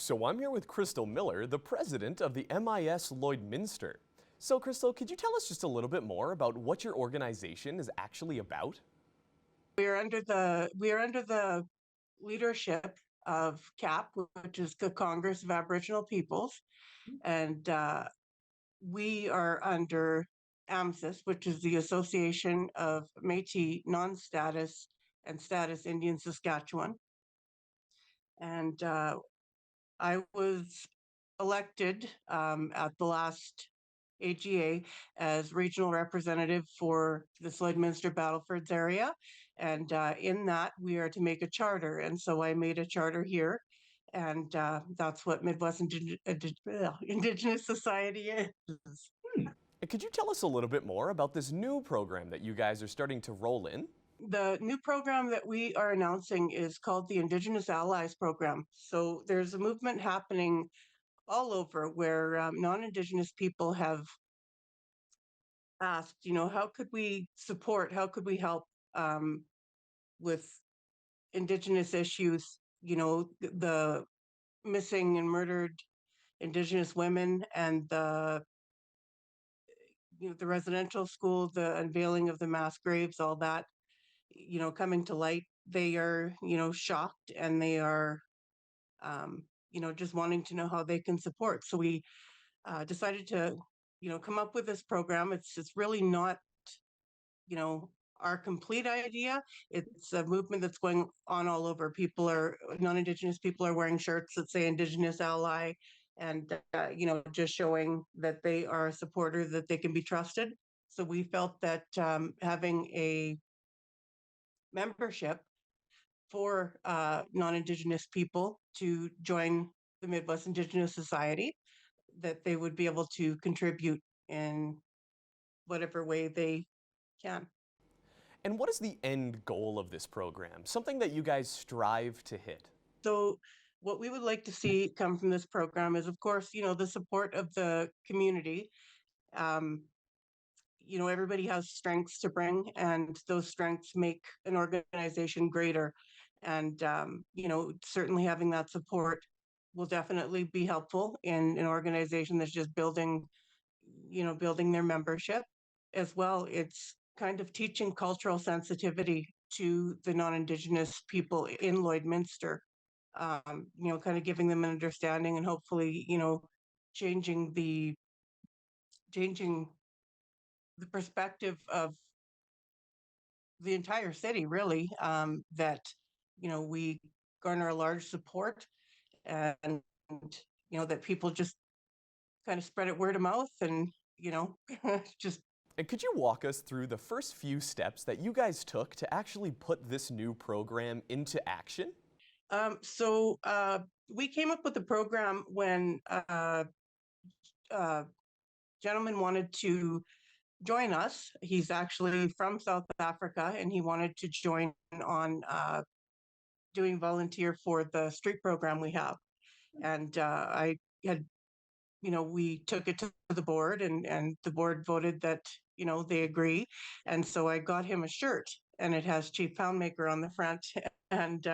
So I'm here with Crystal Miller, the president of the MIS Lloydminster. So Crystal, could you tell us just a little bit more about what your organization is actually about? We are under the leadership of CAP, which is the Congress of Aboriginal Peoples, and we are under AMSIS, which is the Association of Métis Non-Status and Status Indian Saskatchewan. And I was elected at the last AGA as regional representative for the Lloydminster Battlefords area. And in that, we are to make a charter. And so I made a charter here. And that's what Midwest Indigenous Society is. And could you tell us a little bit more about this new program that you guys are starting to roll in? The new program that we are announcing is called the Indigenous Allies Program. So there's a movement happening all over where non-Indigenous people have asked, how could we support, how could we help with Indigenous issues, the missing and murdered Indigenous women and the residential school, the unveiling of the mass graves, all that, coming to light. They are, shocked, and they are, just wanting to know how they can support. So we decided to, come up with this program. It's really not, our complete idea. It's a movement that's going on all over. Non-Indigenous people are wearing shirts that say Indigenous Ally, and, just showing that they are a supporter, that they can be trusted. So we felt that having a membership for non-Indigenous people to join the Midwest Indigenous Society, that they would be able to contribute in whatever way they can. And what is the end goal of this program? Something that you guys strive to hit? So what we would like to see come from this program is, of course, the support of the community. Um, Everybody has strengths to bring, and those strengths make an organization greater. And, certainly having that support will definitely be helpful in an organization that's just building their membership. As well, it's kind of teaching cultural sensitivity to the non-Indigenous people in Lloydminster, kind of giving them an understanding, and hopefully, changing the changing the perspective of the entire city, really, that, we garner a large support, and, that people just kind of spread it word of mouth, and, just And could you walk us through the first few steps that you guys took to actually put this new program into action? so we came up with the program when a gentleman wanted to join us. He's actually from South Africa, and he wanted to join on doing volunteer for the street program we have. And I had, we took it to the board, and the board voted that, they agree. And so I got him a shirt, and it has Chief Poundmaker on the front and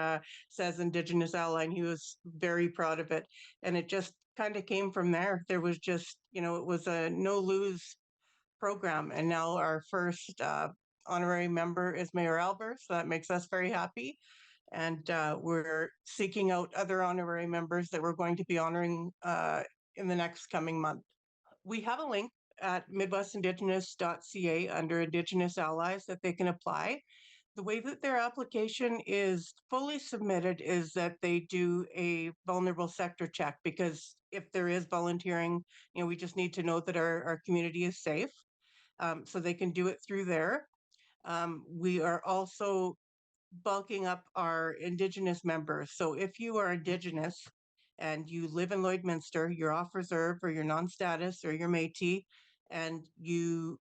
says Indigenous Ally, and he was very proud of it. And it just kind of came from there. There was just, it was a no lose program. And now our first honorary member is Mayor Albert, so that makes us very happy. And we're seeking out other honorary members that we're going to be honoring in the next coming month. We have a link at midwestindigenous.ca under Indigenous Allies that they can apply. The way that their application is fully submitted is that they do a vulnerable sector check, because if there is volunteering, we just need to know that our community is safe. So they can do it through there. We are also bulking up our Indigenous members. So if you are Indigenous and you live in Lloydminster, you're off reserve, or you're non-status, or you're Métis, and you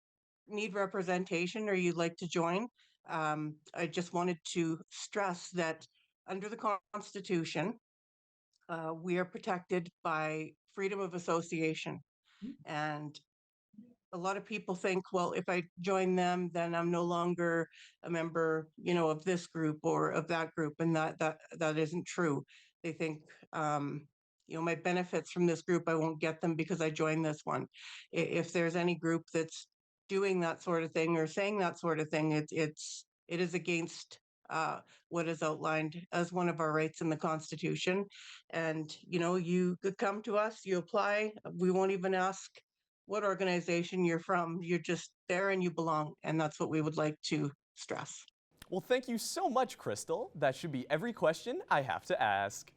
need representation, or you'd like to join, I just wanted to stress that under the Constitution, we are protected by freedom of association. And a lot of people think, well, if I join them, then I'm no longer a member, of this group or of that group, and that isn't true. They think my benefits from this group, I won't get them because I joined this one. If there's any group that's doing that sort of thing or saying that sort of thing, it is against what is outlined as one of our rights in the Constitution. And you could come to us, you apply, we won't even ask what organization you're from. You're just there and you belong, and that's what we would like to stress. Well, thank you so much, Crystal. That should be every question I have to ask.